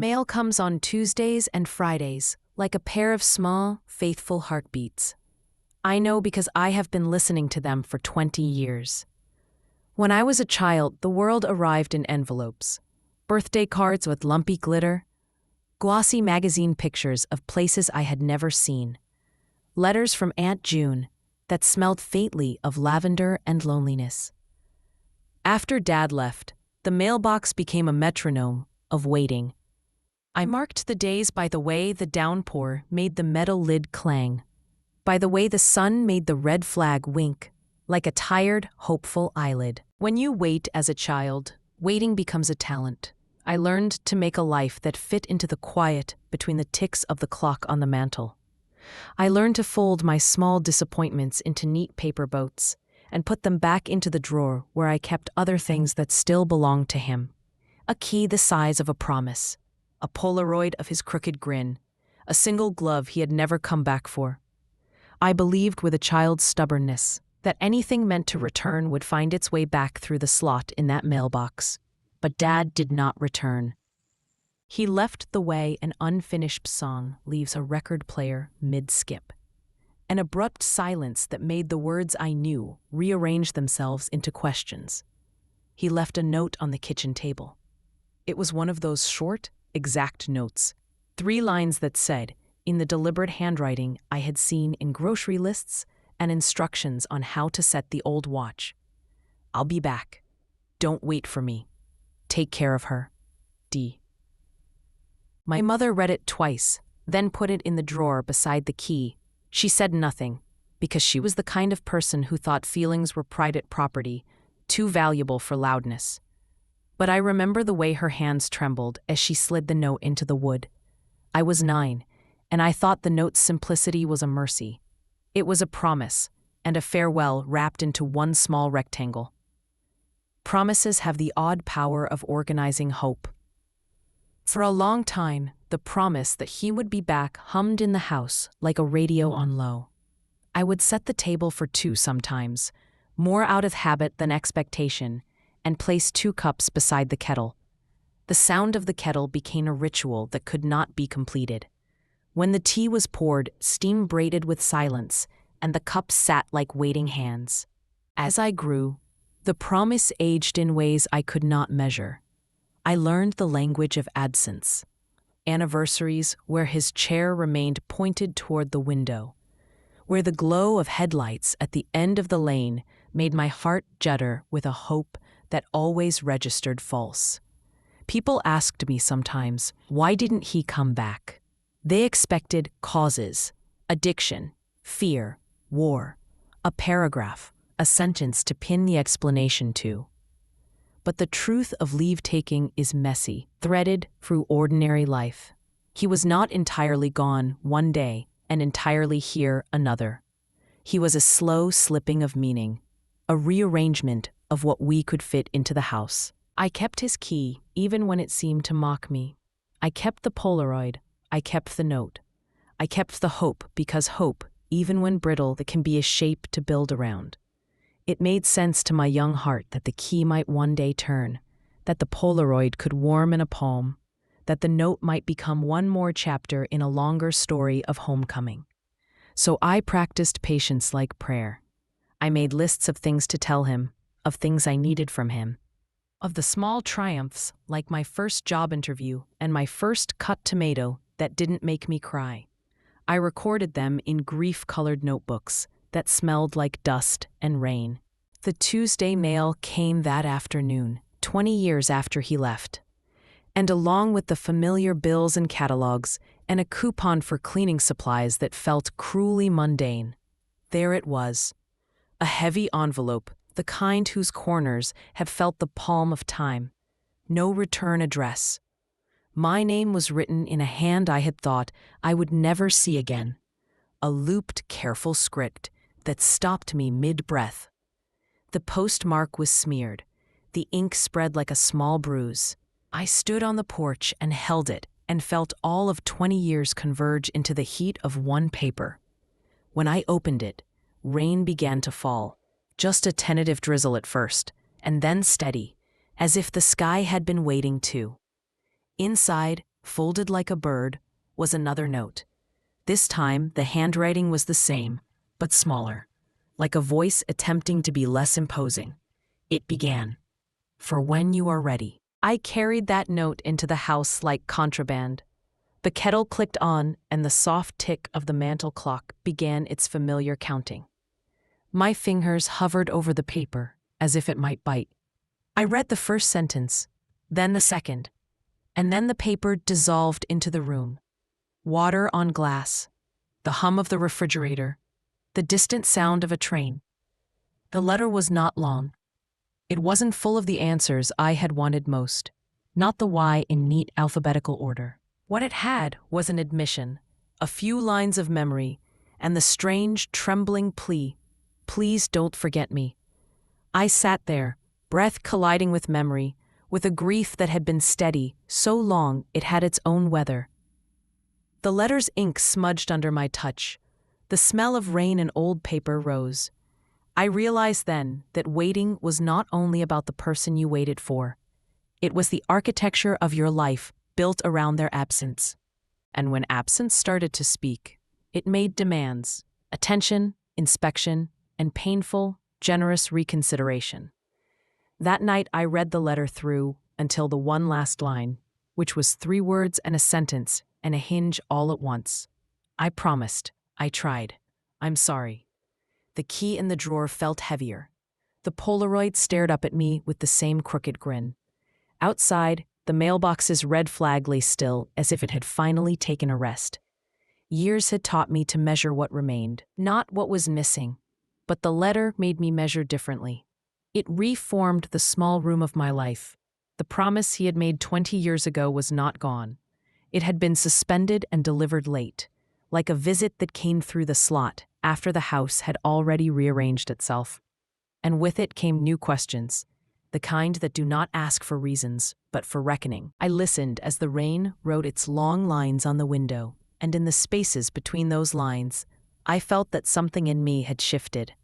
mail comes on Tuesdays and Fridays, like a pair of small, faithful heartbeats. I know because I have been listening to them for 20 years. When I was a child, the world arrived in envelopes. Birthday cards with lumpy glitter, glossy magazine pictures of places I had never seen, letters from Aunt June that smelled faintly of lavender and loneliness. After Dad left, the mailbox became a metronome of waiting. I marked the days by the way the downpour made the metal lid clang, by the way the sun made the red flag wink, like a tired, hopeful eyelid. When you wait as a child, waiting becomes a talent. I learned to make a life that fit into the quiet between the ticks of the clock on the mantel. I learned to fold my small disappointments into neat paper boats and put them back into the drawer where I kept other things that still belonged to him. A key the size of a promise, a Polaroid of his crooked grin, a single glove he had never come back for. I believed with a child's stubbornness that anything meant to return would find its way back through the slot in that mailbox. But Dad did not return. He left the way an unfinished song leaves a record player mid-skip. An abrupt silence that made the words I knew rearrange themselves into questions. He left a note on the kitchen table. It was one of those short, exact notes, 3 lines that said, in the deliberate handwriting I had seen in grocery lists and instructions on how to set the old watch. "I'll be back. Don't wait for me. Take care of her. D." My mother read it twice, then put it in the drawer beside the key. She said nothing, because she was the kind of person who thought feelings were private property, too valuable for loudness. But I remember the way her hands trembled as she slid the note into the wood. I was 9, and I thought the note's simplicity was a mercy. It was a promise, and a farewell wrapped into one small rectangle. Promises have the odd power of organizing hope. For a long time, the promise that he would be back hummed in the house like a radio on low. I would set the table for 2 sometimes, more out of habit than expectation, and place 2 cups beside the kettle. The sound of the kettle became a ritual that could not be completed. When the tea was poured, steam braided with silence, and the cups sat like waiting hands. As I grew, the promise aged in ways I could not measure. I learned the language of absence. Anniversaries where his chair remained pointed toward the window, where the glow of headlights at the end of the lane made my heart judder with a hope that always registered false. People asked me sometimes, why didn't he come back? They expected causes, addiction, fear, war, a paragraph, a sentence to pin the explanation to. But the truth of leave-taking is messy, threaded through ordinary life. He was not entirely gone one day and entirely here another. He was a slow slipping of meaning, a rearrangement of what we could fit into the house. I kept his key, even when it seemed to mock me. I kept the Polaroid. I kept the note. I kept the hope because hope, even when brittle, that can be a shape to build around. It made sense to my young heart that the key might one day turn, that the Polaroid could warm in a palm, that the note might become one more chapter in a longer story of homecoming. So I practiced patience like prayer. I made lists of things to tell him, of things I needed from him, of the small triumphs like my first job interview and my first cut tomato that didn't make me cry. I recorded them in grief-colored notebooks that smelled like dust and rain. The Tuesday mail came that afternoon, 20 years after he left. And along with the familiar bills and catalogs and a coupon for cleaning supplies that felt cruelly mundane, there it was. A heavy envelope, the kind whose corners have felt the palm of time. No return address. My name was written in a hand I had thought I would never see again. A looped, careful script that stopped me mid-breath. The postmark was smeared. The ink spread like a small bruise. I stood on the porch and held it and felt all of 20 years converge into the heat of one paper. When I opened it, rain began to fall, just a tentative drizzle at first, and then steady, as if the sky had been waiting too. Inside, folded like a bird, was another note. This time, the handwriting was the same, but smaller, like a voice attempting to be less imposing. It began, "For when you are ready." I carried that note into the house like contraband. The kettle clicked on, and the soft tick of the mantel clock began its familiar counting. My fingers hovered over the paper, as if it might bite. I read the first sentence, then the second, and then the paper dissolved into the room. Water on glass, the hum of the refrigerator, the distant sound of a train. The letter was not long. It wasn't full of the answers I had wanted most, not the why in neat alphabetical order. What it had was an admission, a few lines of memory, and the strange, trembling plea, "Please don't forget me." I sat there, breath colliding with memory, with a grief that had been steady so long it had its own weather. The letter's ink smudged under my touch. The smell of rain and old paper rose. I realized then that waiting was not only about the person you waited for. It was the architecture of your life built around their absence. And when absence started to speak, it made demands, attention, inspection, and painful, generous reconsideration. That night I read the letter through until the one last line, which was 3 words and a sentence and a hinge all at once. I promised. I tried. I'm sorry. The key in the drawer felt heavier. The Polaroid stared up at me with the same crooked grin. Outside, the mailbox's red flag lay still as if it had finally taken a rest. Years had taught me to measure what remained, not what was missing. But the letter made me measure differently. It reformed the small room of my life. The promise he had made 20 years ago was not gone. It had been suspended and delivered late, like a visit that came through the slot after the house had already rearranged itself. And with it came new questions, the kind that do not ask for reasons, but for reckoning. I listened as the rain wrote its long lines on the window, and in the spaces between those lines, I felt that something in me had shifted.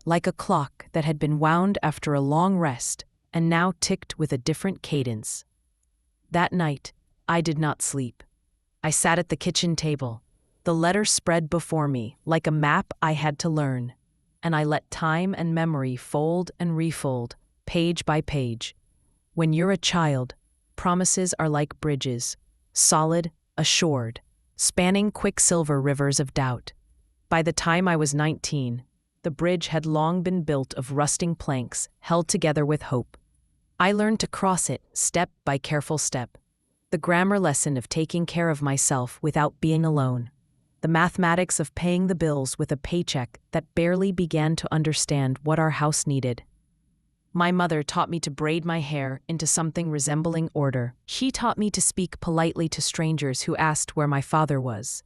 Like a clock that had been wound after a long rest and now ticked with a different cadence. That night, I did not sleep. I sat at the kitchen table, the letter spread before me like a map I had to learn, and I let time and memory fold and refold, page by page. When you're a child, promises are like bridges, solid, assured, spanning quicksilver rivers of doubt. By the time I was 19, the bridge had long been built of rusting planks held together with hope. I learned to cross it step by careful step. The grammar lesson of taking care of myself without being alone. The mathematics of paying the bills with a paycheck that barely began to understand what our house needed. My mother taught me to braid my hair into something resembling order. She taught me to speak politely to strangers who asked where my father was,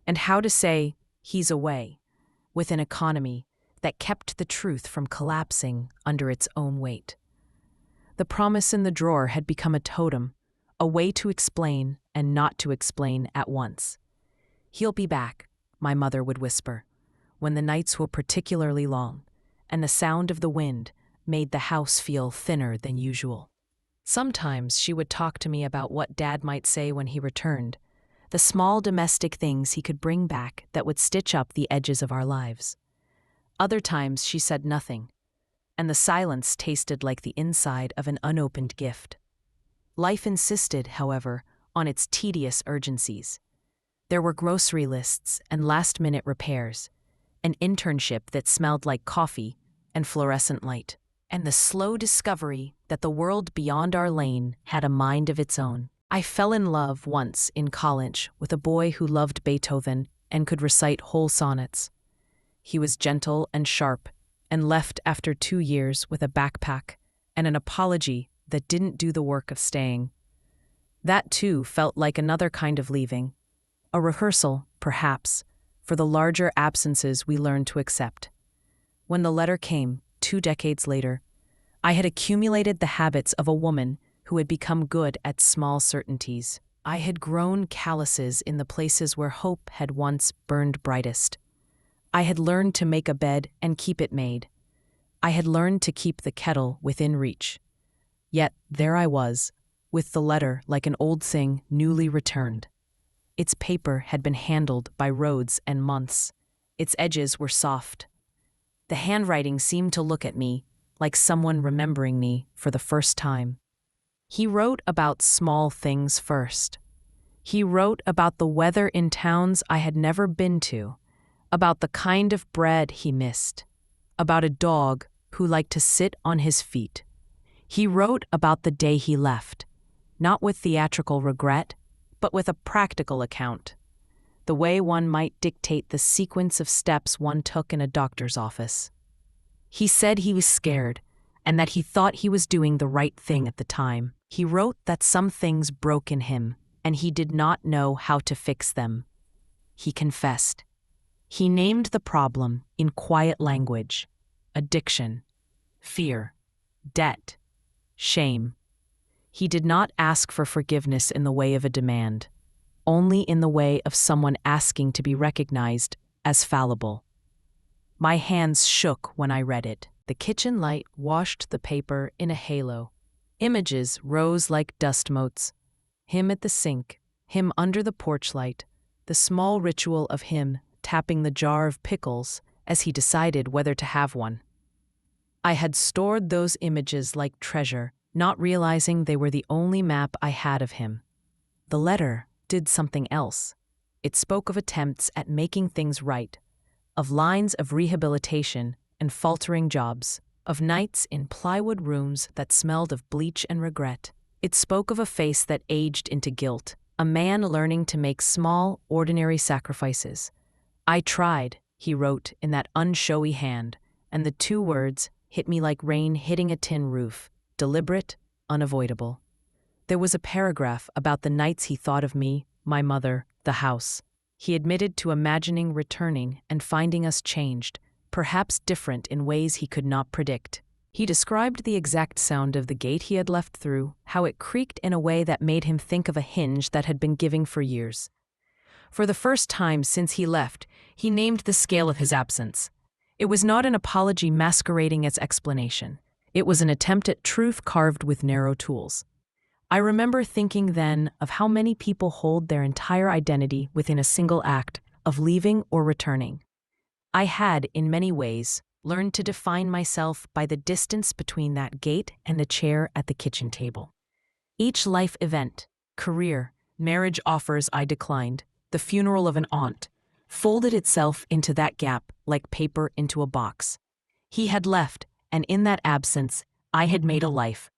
and how to say, "He's away," with an economy that kept the truth from collapsing under its own weight. The promise in the drawer had become a totem, a way to explain and not to explain at once. "He'll be back," my mother would whisper, when the nights were particularly long, and the sound of the wind made the house feel thinner than usual. Sometimes she would talk to me about what Dad might say when he returned, the small domestic things he could bring back that would stitch up the edges of our lives. Other times she said nothing, and the silence tasted like the inside of an unopened gift. Life insisted, however, on its tedious urgencies. There were grocery lists and last-minute repairs, an internship that smelled like coffee and fluorescent light, and the slow discovery that the world beyond our lane had a mind of its own. I fell in love once in college with a boy who loved Beethoven and could recite whole sonnets. He was gentle and sharp, and left after 2 years with a backpack and an apology that didn't do the work of staying. That too felt like another kind of leaving, a rehearsal, perhaps, for the larger absences we learned to accept. When the letter came, 2 decades later, I had accumulated the habits of a woman who had become good at small certainties. I had grown calluses in the places where hope had once burned brightest. I had learned to make a bed and keep it made. I had learned to keep the kettle within reach. Yet there I was, with the letter like an old thing newly returned. Its paper had been handled by Rhodes and months. Its edges were soft. The handwriting seemed to look at me like someone remembering me for the first time. He wrote about small things first. He wrote about the weather in towns I had never been to, about the kind of bread he missed, about a dog who liked to sit on his feet. He wrote about the day he left, not with theatrical regret, but with a practical account, the way one might dictate the sequence of steps one took in a doctor's office. He said he was scared, and that he thought he was doing the right thing at the time. He wrote that some things broke in him, and he did not know how to fix them. He confessed. He named the problem in quiet language: addiction, fear, debt, shame. He did not ask for forgiveness in the way of a demand, only in the way of someone asking to be recognized as fallible. My hands shook when I read it. The kitchen light washed the paper in a halo. Images rose like dust motes. Him at the sink, him under the porch light, the small ritual of him tapping the jar of pickles as he decided whether to have one. I had stored those images like treasure, not realizing they were the only map I had of him. The letter did something else. It spoke of attempts at making things right, of lines of rehabilitation and faltering jobs, of nights in plywood rooms that smelled of bleach and regret. It spoke of a face that aged into guilt, a man learning to make small, ordinary sacrifices. I tried, he wrote in that unshowy hand, and the two words hit me like rain hitting a tin roof: deliberate, unavoidable. There was a paragraph about the nights he thought of me, my mother, the house. He admitted to imagining returning and finding us changed, perhaps different in ways he could not predict. He described the exact sound of the gate he had left through, how it creaked in a way that made him think of a hinge that had been giving for years. For the first time since he left, he named the scale of his absence. It was not an apology masquerading as explanation. It was an attempt at truth carved with narrow tools. I remember thinking then of how many people hold their entire identity within a single act of leaving or returning. I had, in many ways, learned to define myself by the distance between that gate and the chair at the kitchen table. Each life event, career, marriage offers I declined, the funeral of an aunt, folded itself into that gap like paper into a box. He had left, and in that absence, I had made a life.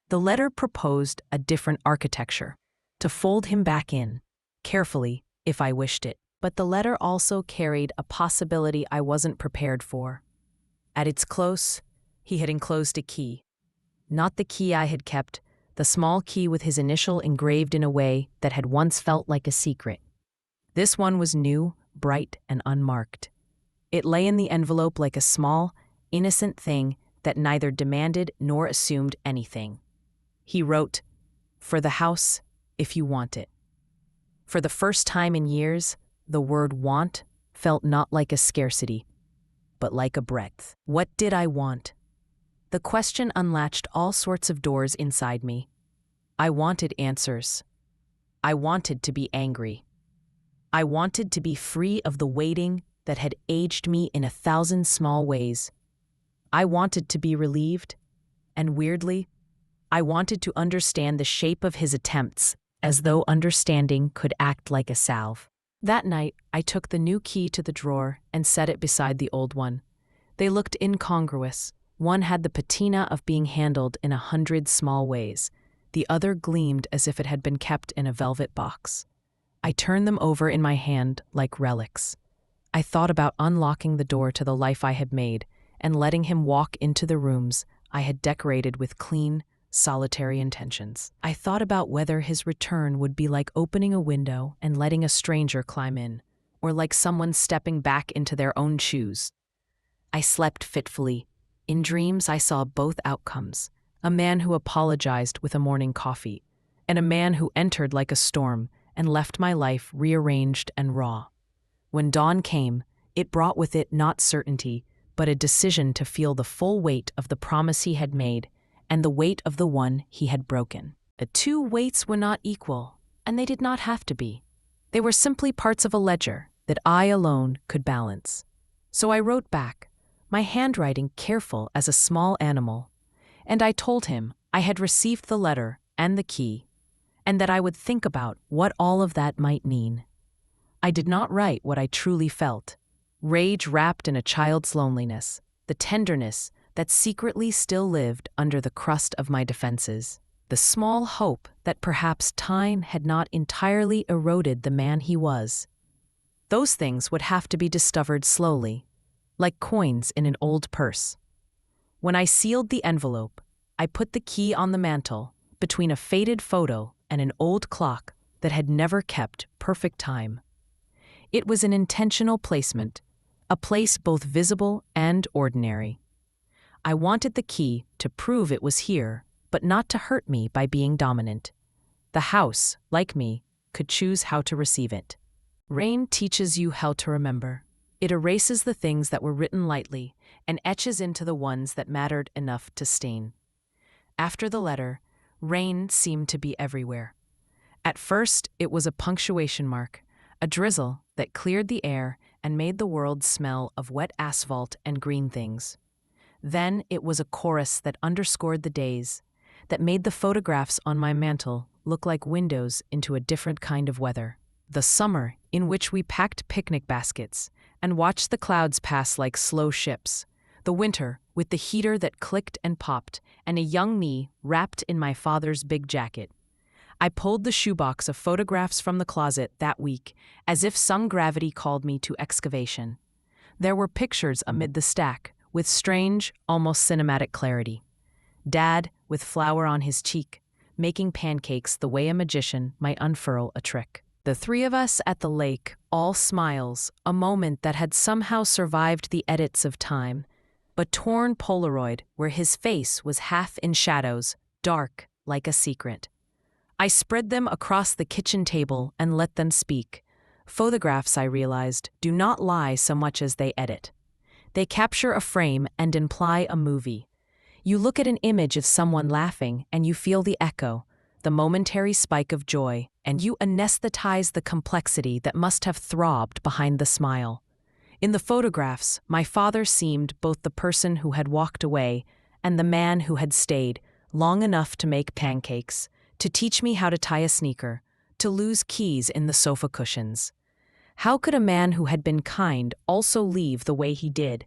The letter proposed a different architecture, to fold him back in, carefully, if I wished it. But the letter also carried a possibility I wasn't prepared for. At its close, he had enclosed a key. Not the key I had kept, the small key with his initial engraved in a way that had once felt like a secret. This one was new, bright, and unmarked. It lay in the envelope like a small, innocent thing that neither demanded nor assumed anything. He wrote, "For the house, if you want it." For the first time in years, the word want felt not like a scarcity, but like a breadth. What did I want? The question unlatched all sorts of doors inside me. I wanted answers. I wanted to be angry. I wanted to be free of the waiting that had aged me in 1,000 small ways. I wanted to be relieved, and weirdly, I wanted to understand the shape of his attempts, as though understanding could act like a salve. That night, I took the new key to the drawer and set it beside the old one. They looked incongruous. One had the patina of being handled in 100 small ways. The other gleamed as if it had been kept in a velvet box. I turned them over in my hand like relics. I thought about unlocking the door to the life I had made and letting him walk into the rooms I had decorated with clean, solitary intentions. I thought about whether his return would be like opening a window and letting a stranger climb in, or like someone stepping back into their own shoes. I slept fitfully. In dreams, I saw both outcomes: a man who apologized with a morning coffee, and a man who entered like a storm and left my life rearranged and raw. When dawn came, it brought with it not certainty, but a decision to feel the full weight of the promise he had made and the weight of the one he had broken. The two weights were not equal, and they did not have to be. They were simply parts of a ledger that I alone could balance. So I wrote back, my handwriting careful as a small animal, and I told him I had received the letter and the key, and that I would think about what all of that might mean. I did not write what I truly felt, rage wrapped in a child's loneliness, the tenderness that secretly still lived under the crust of my defenses, the small hope that perhaps time had not entirely eroded the man he was. Those things would have to be discovered slowly, like coins in an old purse. When I sealed the envelope, I put the key on the mantel between a faded photo and an old clock that had never kept perfect time. It was an intentional placement, a place both visible and ordinary. I wanted the key to prove it was here, but not to hurt me by being dominant. The house, like me, could choose how to receive it. Rain teaches you how to remember. It erases the things that were written lightly and etches into the ones that mattered enough to stain. After the letter, rain seemed to be everywhere. At first, it was a punctuation mark, a drizzle that cleared the air and made the world smell of wet asphalt and green things. Then it was a chorus that underscored the days, that made the photographs on my mantel look like windows into a different kind of weather. The summer, in which we packed picnic baskets and watched the clouds pass like slow ships. The winter, with the heater that clicked and popped, and a young me wrapped in my father's big jacket. I pulled the shoebox of photographs from the closet that week, as if some gravity called me to excavation. There were pictures amid the stack, with strange, almost cinematic clarity. Dad, with flour on his cheek, making pancakes the way a magician might unfurl a trick. The three of us at the lake, all smiles, a moment that had somehow survived the edits of time, but torn Polaroid where his face was half in shadows, dark like a secret. I spread them across the kitchen table and let them speak. Photographs, I realized, do not lie so much as they edit. They capture a frame and imply a movie. You look at an image of someone laughing and you feel the echo, the momentary spike of joy, and you anesthetize the complexity that must have throbbed behind the smile. In the photographs, my father seemed both the person who had walked away and the man who had stayed long enough to make pancakes, to teach me how to tie a sneaker, to lose keys in the sofa cushions. How could a man who had been kind also leave the way he did?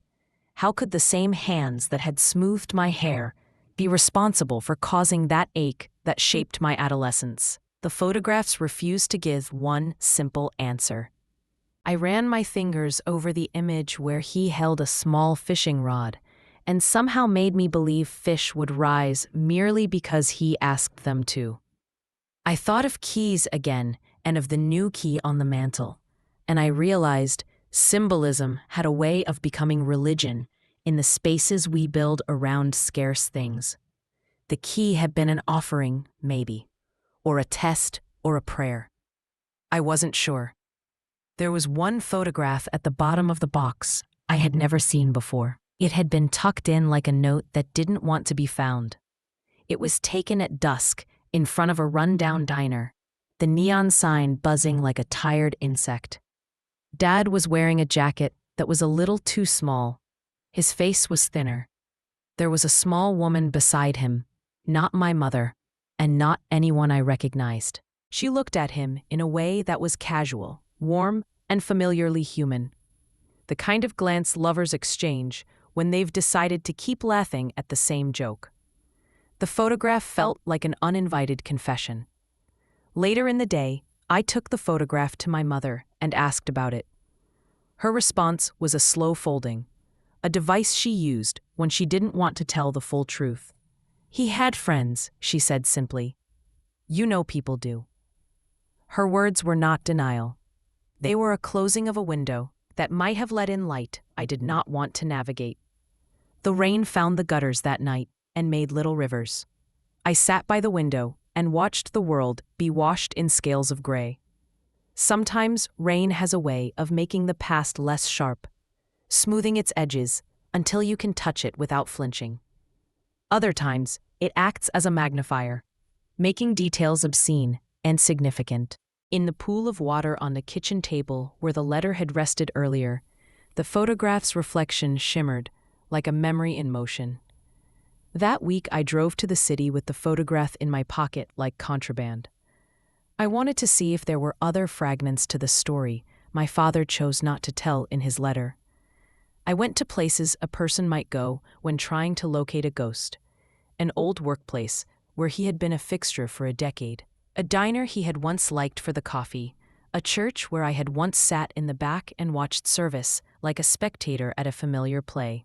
How could the same hands that had smoothed my hair be responsible for causing that ache that shaped my adolescence? The photographs refused to give one simple answer. I ran my fingers over the image where he held a small fishing rod, and somehow made me believe fish would rise merely because he asked them to. I thought of keys again and of the new key on the mantel, and I realized symbolism had a way of becoming religion in the spaces we build around scarce things. The key had been an offering, maybe, or a test, or a prayer. I wasn't sure. There was one photograph at the bottom of the box I had never seen before. It had been tucked in like a note that didn't want to be found. It was taken at dusk in front of a run-down diner, the neon sign buzzing like a tired insect. Dad was wearing a jacket that was a little too small. His face was thinner. There was a small woman beside him, not my mother, and not anyone I recognized. She looked at him in a way that was casual, warm, and familiarly human. The kind of glance lovers exchange when they've decided to keep laughing at the same joke. The photograph felt like an uninvited confession. Later in the day, I took the photograph to my mother and asked about it. Her response was a slow folding, a device she used when she didn't want to tell the full truth. He had friends, she said simply. You know people do. Her words were not denial. They were a closing of a window that might have let in light I did not want to navigate. The rain found the gutters that night and made little rivers. I sat by the window and watched the world be washed in scales of gray. Sometimes rain has a way of making the past less sharp, smoothing its edges until you can touch it without flinching. Other times, it acts as a magnifier, making details obscene and significant. In the pool of water on the kitchen table where the letter had rested earlier, the photograph's reflection shimmered like a memory in motion. That week I drove to the city with the photograph in my pocket like contraband. I wanted to see if there were other fragments to the story my father chose not to tell in his letter. I went to places a person might go when trying to locate a ghost: an old workplace where he had been a fixture for a decade, a diner he had once liked for the coffee, a church where I had once sat in the back and watched service like a spectator at a familiar play.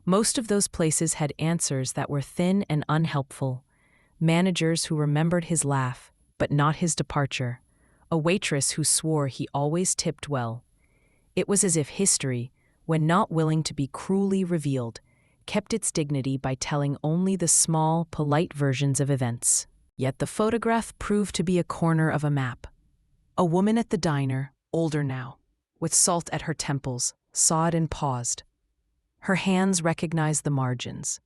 Most of those places had answers that were thin and unhelpful: managers who remembered his laugh, but not his departure, a waitress who swore he always tipped well. It was as if history, when not willing to be cruelly revealed, kept its dignity by telling only the small, polite versions of events. Yet the photograph proved to be a corner of a map. A woman at the diner, older now, with salt at her temples, saw it and paused. Her hands recognized the margins.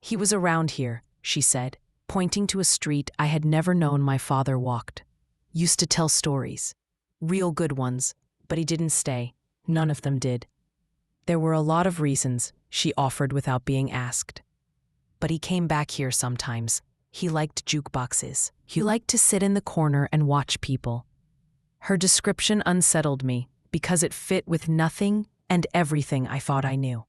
"He was around here," she said, pointing to a street I had never known my father walked. "Used to tell stories. Real good ones, but he didn't stay. None of them did. There were a lot of reasons," she offered without being asked. "But he came back here sometimes. He liked jukeboxes. He liked to sit in the corner and watch people." Her description unsettled me because it fit with nothing and everything I thought I knew.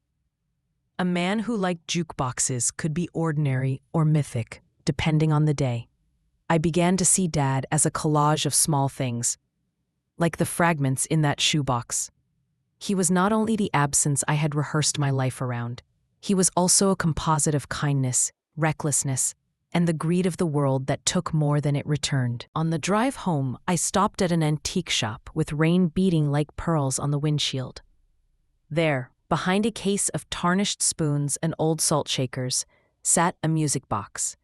A man who liked jukeboxes could be ordinary or mythic, depending on the day. I began to see Dad as a collage of small things, like the fragments in that shoebox. He was not only the absence I had rehearsed my life around, he was also a composite of kindness, recklessness, and the greed of the world that took more than it returned. On the drive home, I stopped at an antique shop with rain beating like pearls on the windshield. There, behind a case of tarnished spoons and old salt shakers, sat a music box.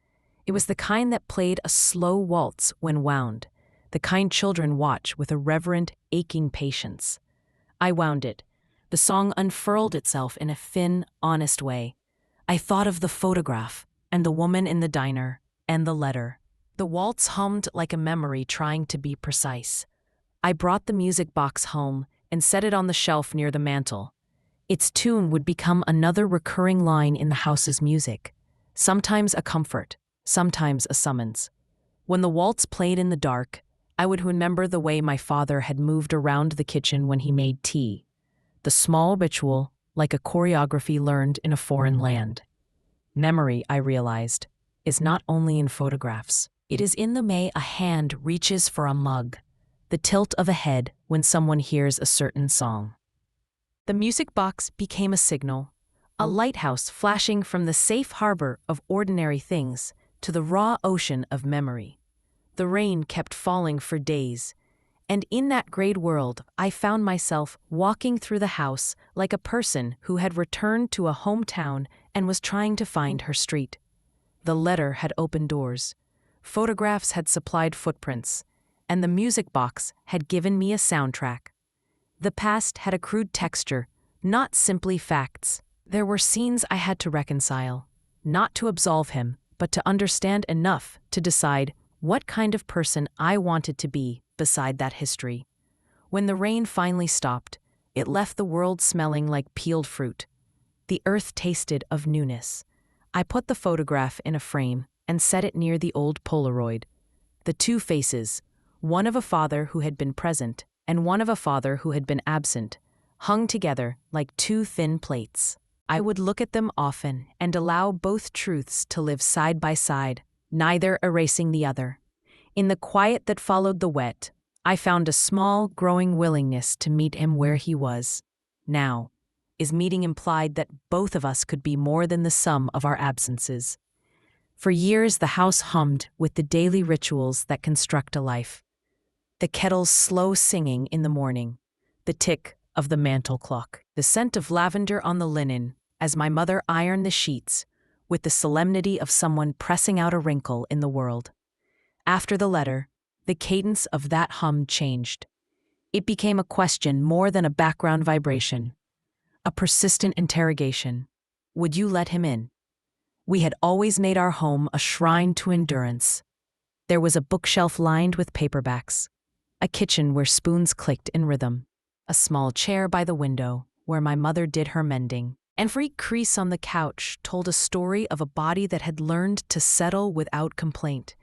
It was the kind that played a slow waltz when wound, the kind children watch with a reverent, aching patience. I wound it. The song unfurled itself in a thin, honest way. I thought of the photograph, and the woman in the diner, and the letter. The waltz hummed like a memory trying to be precise. I brought the music box home and set it on the shelf near the mantel. Its tune would become another recurring line in the house's music, sometimes a comfort, sometimes a summons. When the waltz played in the dark, I would remember the way my father had moved around the kitchen when he made tea, the small ritual like a choreography learned in a foreign land. Memory, I realized, is not only in photographs. It is in the way a hand reaches for a mug, the tilt of a head when someone hears a certain song. The music box became a signal, a lighthouse flashing from the safe harbor of ordinary things to the raw ocean of memory. The rain kept falling for days, and in that great world I found myself walking through the house like a person who had returned to a hometown and was trying to find her street. The letter had opened doors, photographs had supplied footprints, and the music box had given me a soundtrack. The past had a crude texture, not simply facts. There were scenes I had to reconcile, not to absolve him, but to understand enough to decide what kind of person I wanted to be beside that history. When the rain finally stopped, it left the world smelling like peeled fruit. The earth tasted of newness. I put the photograph in a frame and set it near the old Polaroid. The two faces, one of a father who had been present and one of a father who had been absent, hung together like two thin plates. I would look at them often and allow both truths to live side by side, neither erasing the other. In the quiet that followed the wet, I found a small, growing willingness to meet him where he was. Now, his meeting implied that both of us could be more than the sum of our absences. For years the house hummed with the daily rituals that construct a life. The kettle's slow singing in the morning, the tick of the mantel clock, the scent of lavender on the linen as my mother ironed the sheets, with the solemnity of someone pressing out a wrinkle in the world. After the letter, the cadence of that hum changed. It became a question more than a background vibration, a persistent interrogation. Would you let him in? We had always made our home a shrine to endurance, There was a bookshelf lined with paperbacks, a kitchen where spoons clicked in rhythm, a small chair by the window where my mother did her mending. Every crease on the couch told a story of a body that had learned to settle without complaint.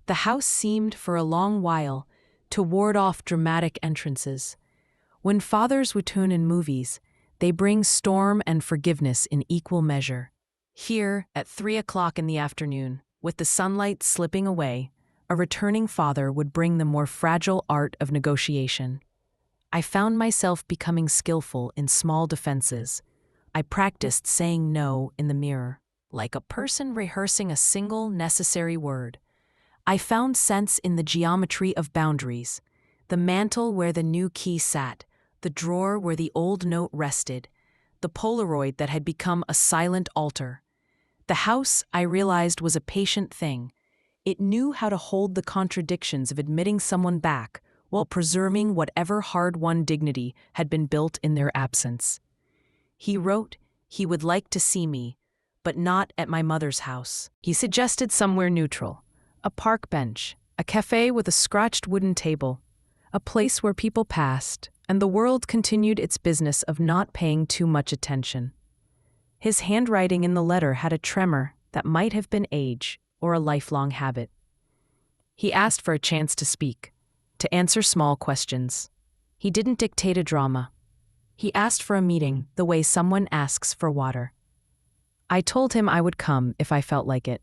The house seemed, for a long while, to ward off dramatic entrances. When fathers return in movies, they bring storm and forgiveness in equal measure. Here, at 3 o'clock in the afternoon, with the sunlight slipping away, a returning father would bring the more fragile art of negotiation. I found myself becoming skillful in small defenses. I practiced saying no in the mirror, like a person rehearsing a single necessary word. I found sense in the geometry of boundaries, the mantle where the new key sat, the drawer where the old note rested, the Polaroid that had become a silent altar. The house, I realized, was a patient thing. It knew how to hold the contradictions of admitting someone back while preserving whatever hard-won dignity had been built in their absence. He wrote he would like to see me, but not at my mother's house. He suggested somewhere neutral, a park bench, a cafe with a scratched wooden table, a place where people passed, and the world continued its business of not paying too much attention. His handwriting in the letter had a tremor that might have been age or a lifelong habit. He asked for a chance to speak, to answer small questions. He didn't dictate a drama. He asked for a meeting the way someone asks for water. I told him I would come if I felt like it,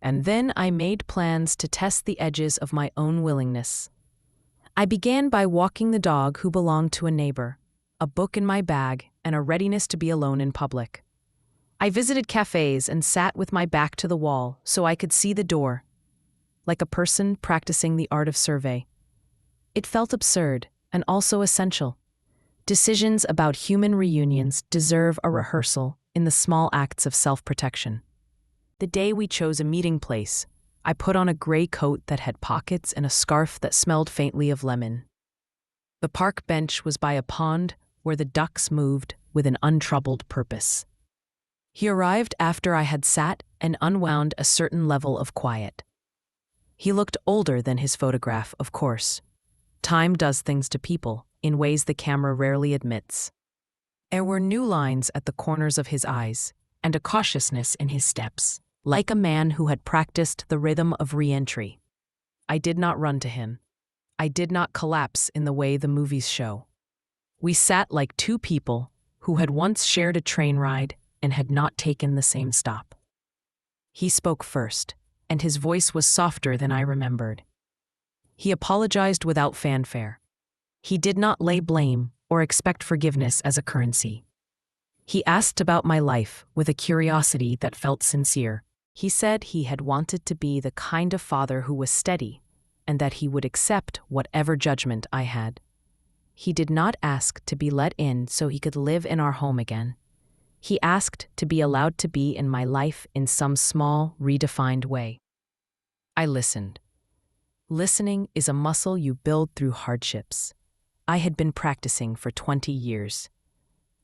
and then I made plans to test the edges of my own willingness. I began by walking the dog who belonged to a neighbor, a book in my bag, and a readiness to be alone in public. I visited cafes and sat with my back to the wall so I could see the door, like a person practicing the art of survey. It felt absurd and also essential. Decisions about human reunions deserve a rehearsal in the small acts of self-protection. The day we chose a meeting place, I put on a gray coat that had pockets and a scarf that smelled faintly of lemon. The park bench was by a pond where the ducks moved with an untroubled purpose. He arrived after I had sat and unwound a certain level of quiet. He looked older than his photograph, of course. Time does things to people in ways the camera rarely admits. There were new lines at the corners of his eyes and a cautiousness in his steps, like a man who had practiced the rhythm of re-entry. I did not run to him. I did not collapse in the way the movies show. We sat like two people who had once shared a train ride and had not taken the same stop. He spoke first, and his voice was softer than I remembered. He apologized without fanfare. He did not lay blame or expect forgiveness as a currency. He asked about my life with a curiosity that felt sincere. He said he had wanted to be the kind of father who was steady, and that he would accept whatever judgment I had. He did not ask to be let in so he could live in our home again. He asked to be allowed to be in my life in some small, redefined way. I listened. Listening is a muscle you build through hardships. I had been practicing for 20 years.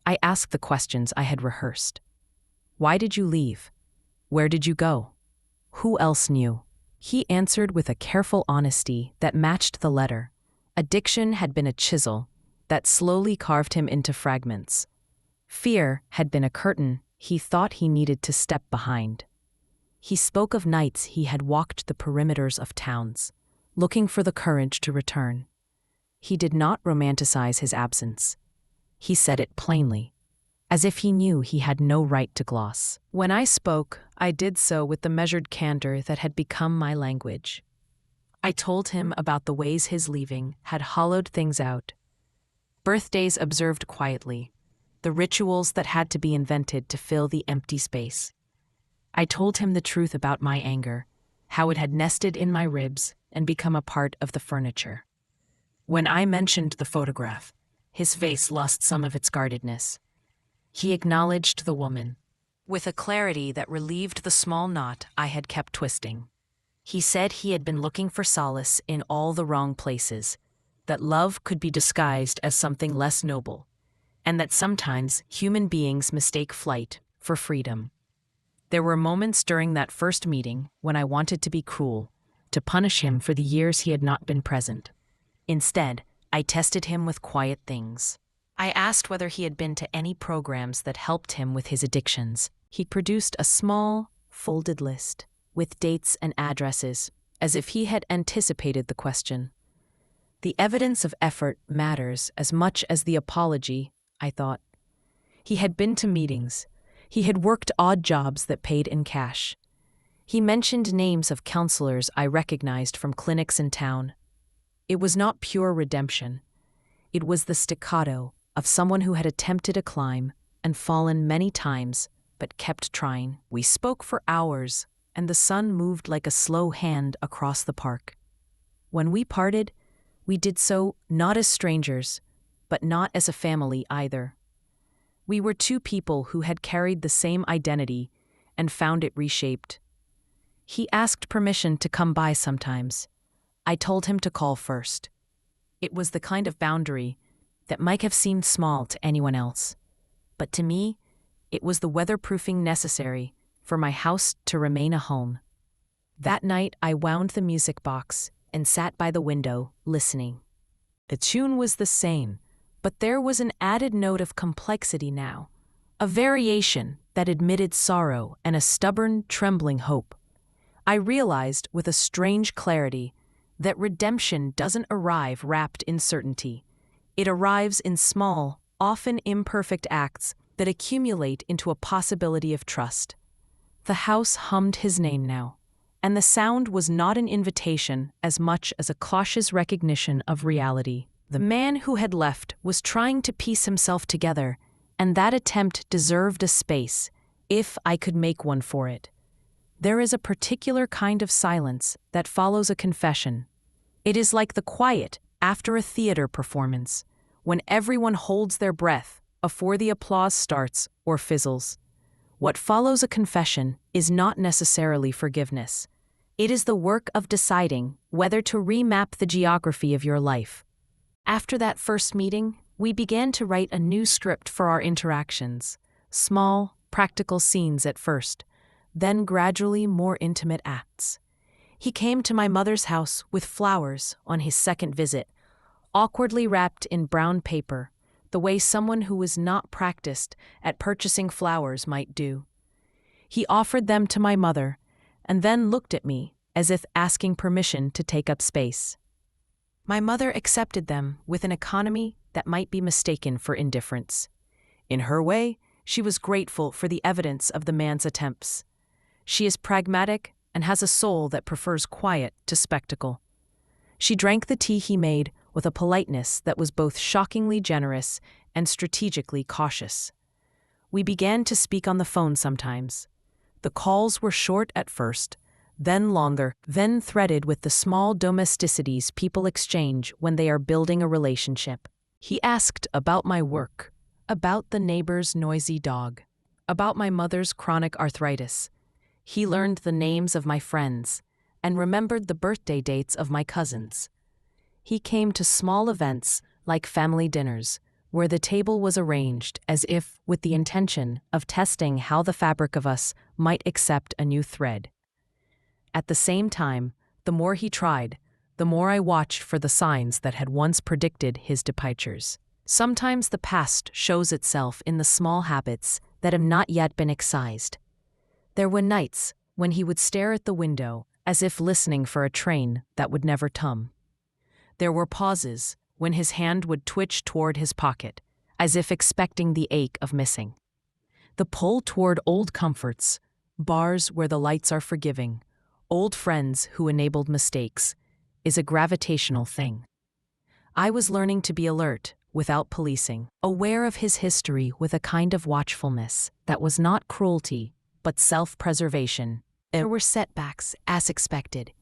I asked the questions I had rehearsed. Why did you leave? Where did you go? Who else knew? He answered with a careful honesty that matched the letter. Addiction had been a chisel that slowly carved him into fragments. Fear had been a curtain he thought he needed to step behind. He spoke of nights he had walked the perimeters of towns, looking for the courage to return. He did not romanticize his absence. He said it plainly, as if he knew he had no right to gloss. When I spoke, I did so with the measured candor that had become my language. I told him about the ways his leaving had hollowed things out. Birthdays observed quietly, the rituals that had to be invented to fill the empty space. I told him the truth about my anger, how it had nested in my ribs and become a part of the furniture. When I mentioned the photograph, his face lost some of its guardedness. He acknowledged the woman, with a clarity that relieved the small knot I had kept twisting. He said he had been looking for solace in all the wrong places, that love could be disguised as something less noble, and that sometimes human beings mistake flight for freedom. There were moments during that first meeting when I wanted to be cruel, to punish him for the years he had not been present. Instead, I tested him with quiet things. I asked whether he had been to any programs that helped him with his addictions. He produced a small, folded list with dates and addresses, as if he had anticipated the question. The evidence of effort matters as much as the apology, I thought. He had been to meetings. He had worked odd jobs that paid in cash. He mentioned names of counselors I recognized from clinics in town. It was not pure redemption. It was the staccato of someone who had attempted a climb and fallen many times, but kept trying. We spoke for hours, and the sun moved like a slow hand across the park. When we parted, we did so not as strangers, but not as a family either. We were two people who had carried the same identity and found it reshaped. He asked permission to come by sometimes. I told him to call first. It was the kind of boundary that might have seemed small to anyone else, but to me, it was the weatherproofing necessary for my house to remain a home. That night, I wound the music box and sat by the window, listening. The tune was the same, but there was an added note of complexity now, a variation that admitted sorrow and a stubborn, trembling hope. I realized with a strange clarity that redemption doesn't arrive wrapped in certainty. It arrives in small, often imperfect acts that accumulate into a possibility of trust. The house hummed his name now, and the sound was not an invitation as much as a cautious recognition of reality. The man who had left was trying to piece himself together, and that attempt deserved a space, if I could make one for it. There is a particular kind of silence that follows a confession. It is like the quiet after a theater performance, when everyone holds their breath before the applause starts or fizzles. What follows a confession is not necessarily forgiveness. It is the work of deciding whether to remap the geography of your life. After that first meeting, we began to write a new script for our interactions. Small, practical scenes at first, then gradually more intimate acts. He came to my mother's house with flowers on his second visit, awkwardly wrapped in brown paper, the way someone who was not practiced at purchasing flowers might do. He offered them to my mother, and then looked at me as if asking permission to take up space. My mother accepted them with an economy that might be mistaken for indifference. In her way, she was grateful for the evidence of the man's attempts. She is pragmatic and has a soul that prefers quiet to spectacle. She drank the tea he made with a politeness that was both shockingly generous and strategically cautious. We began to speak on the phone sometimes. The calls were short at first, then longer, then threaded with the small domesticities people exchange when they are building a relationship. He asked about my work, about the neighbor's noisy dog, about my mother's chronic arthritis. He learned the names of my friends and remembered the birthday dates of my cousins. He came to small events like family dinners, where the table was arranged as if with the intention of testing how the fabric of us might accept a new thread. At the same time, the more he tried, the more I watched for the signs that had once predicted his departures. Sometimes the past shows itself in the small habits that have not yet been excised. There were nights when he would stare at the window as if listening for a train that would never come. There were pauses when his hand would twitch toward his pocket, as if expecting the ache of missing. The pull toward old comforts, bars where the lights are forgiving, old friends who enabled mistakes, is a gravitational thing. I was learning to be alert without policing, aware of his history with a kind of watchfulness that was not cruelty, but self-preservation. There were setbacks, as expected.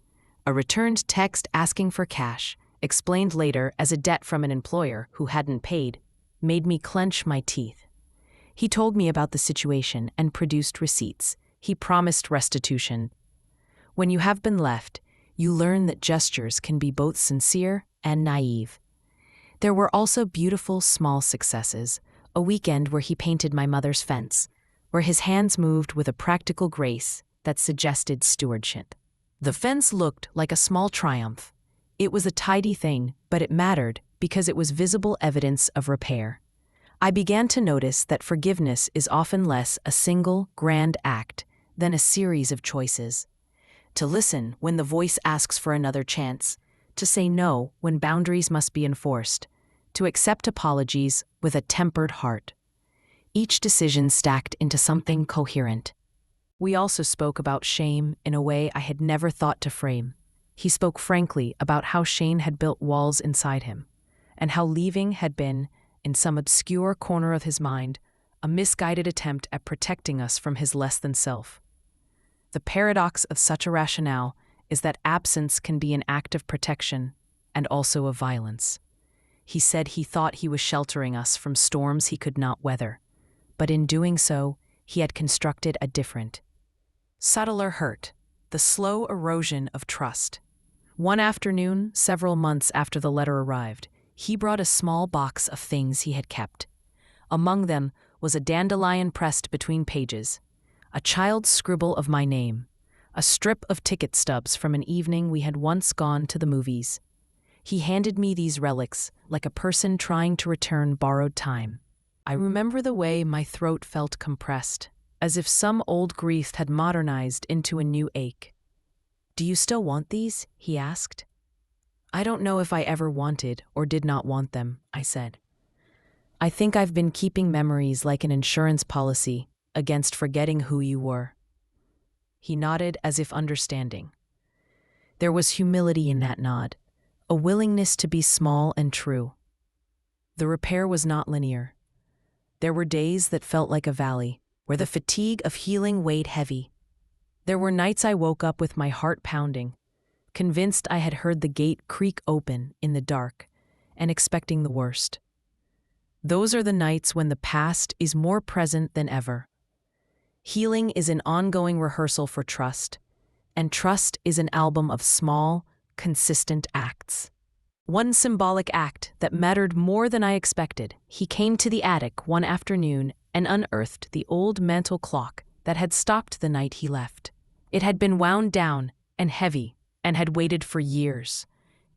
A returned text asking for cash, explained later as a debt from an employer who hadn't paid, made me clench my teeth. He told me about the situation and produced receipts. He promised restitution. When you have been left, you learn that gestures can be both sincere and naive. There were also beautiful small successes, a weekend where he painted my mother's fence, where his hands moved with a practical grace that suggested stewardship. The fence looked like a small triumph. It was a tidy thing, but it mattered because it was visible evidence of repair. I began to notice that forgiveness is often less a single, grand act than a series of choices. To listen when the voice asks for another chance, to say no when boundaries must be enforced, to accept apologies with a tempered heart. Each decision stacked into something coherent. We also spoke about shame in a way I had never thought to frame. He spoke frankly about how Shane had built walls inside him, and how leaving had been, in some obscure corner of his mind, a misguided attempt at protecting us from his less-than-self. The paradox of such a rationale is that absence can be an act of protection and also of violence. He said he thought he was sheltering us from storms he could not weather, but in doing so, he had constructed a different, subtler hurt, the slow erosion of trust. One afternoon, several months after the letter arrived, he brought a small box of things he had kept. Among them was a dandelion pressed between pages, a child's scribble of my name, a strip of ticket stubs from an evening we had once gone to the movies. He handed me these relics like a person trying to return borrowed time. I remember the way my throat felt compressed, as if some old grief had modernized into a new ache. "Do you still want these?" he asked. "I don't know if I ever wanted or did not want them," I said. "I think I've been keeping memories like an insurance policy against forgetting who you were." He nodded as if understanding. There was humility in that nod, a willingness to be small and true. The repair was not linear. There were days that felt like a valley, where the fatigue of healing weighed heavy. There were nights I woke up with my heart pounding, convinced I had heard the gate creak open in the dark, and expecting the worst. Those are the nights when the past is more present than ever. Healing is an ongoing rehearsal for trust, and trust is an album of small, consistent acts. One symbolic act that mattered more than I expected. He came to the attic one afternoon and unearthed the old mantel clock that had stopped the night he left. It had been wound down and heavy and had waited for years.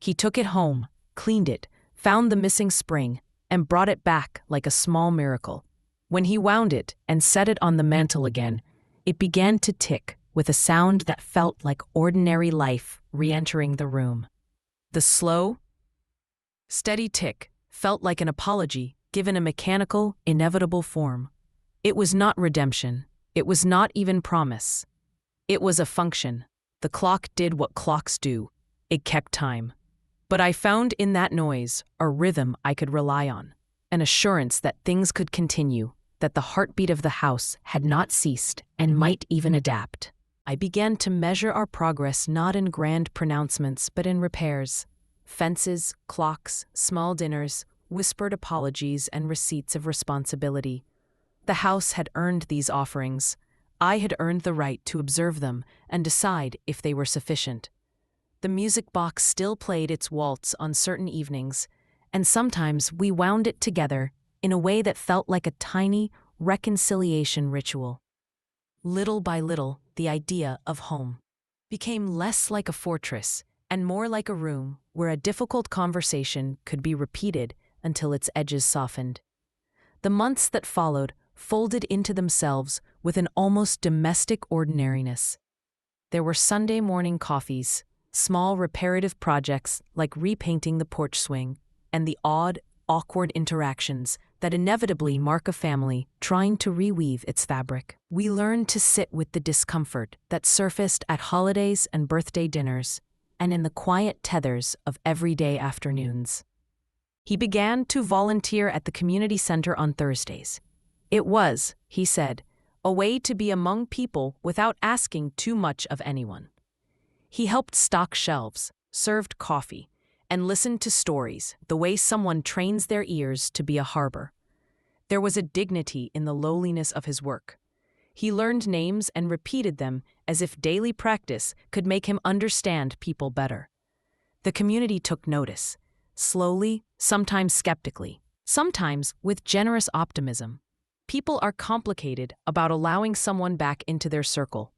He took it home, cleaned it, found the missing spring, and brought it back like a small miracle. When he wound it and set it on the mantel again, it began to tick with a sound that felt like ordinary life re-entering the room. The slow, steady tick felt like an apology given a mechanical, inevitable form. It was not redemption. It was not even promise. It was a function. The clock did what clocks do. It kept time. But I found in that noise a rhythm I could rely on, an assurance that things could continue, that the heartbeat of the house had not ceased and might even adapt. I began to measure our progress not in grand pronouncements but in repairs. Fences, clocks, small dinners, whispered apologies, and receipts of responsibility. The house had earned these offerings. I had earned the right to observe them and decide if they were sufficient. The music box still played its waltz on certain evenings, and sometimes we wound it together in a way that felt like a tiny reconciliation ritual. Little by little, the idea of home became less like a fortress and more like a room where a difficult conversation could be repeated until its edges softened. The months that followed folded into themselves with an almost domestic ordinariness. There were Sunday morning coffees, small reparative projects like repainting the porch swing, and the odd, awkward interactions that inevitably mark a family trying to reweave its fabric. We learned to sit with the discomfort that surfaced at holidays and birthday dinners, and in the quiet tethers of everyday afternoons. He began to volunteer at the community center on Thursdays. It was, he said, a way to be among people without asking too much of anyone. He helped stock shelves, served coffee, and listened to stories the way someone trains their ears to be a harbor. There was a dignity in the lowliness of his work. He learned names and repeated them as if daily practice could make him understand people better. The community took notice, slowly, sometimes skeptically, sometimes with generous optimism. People are complicated about allowing someone back into their circle.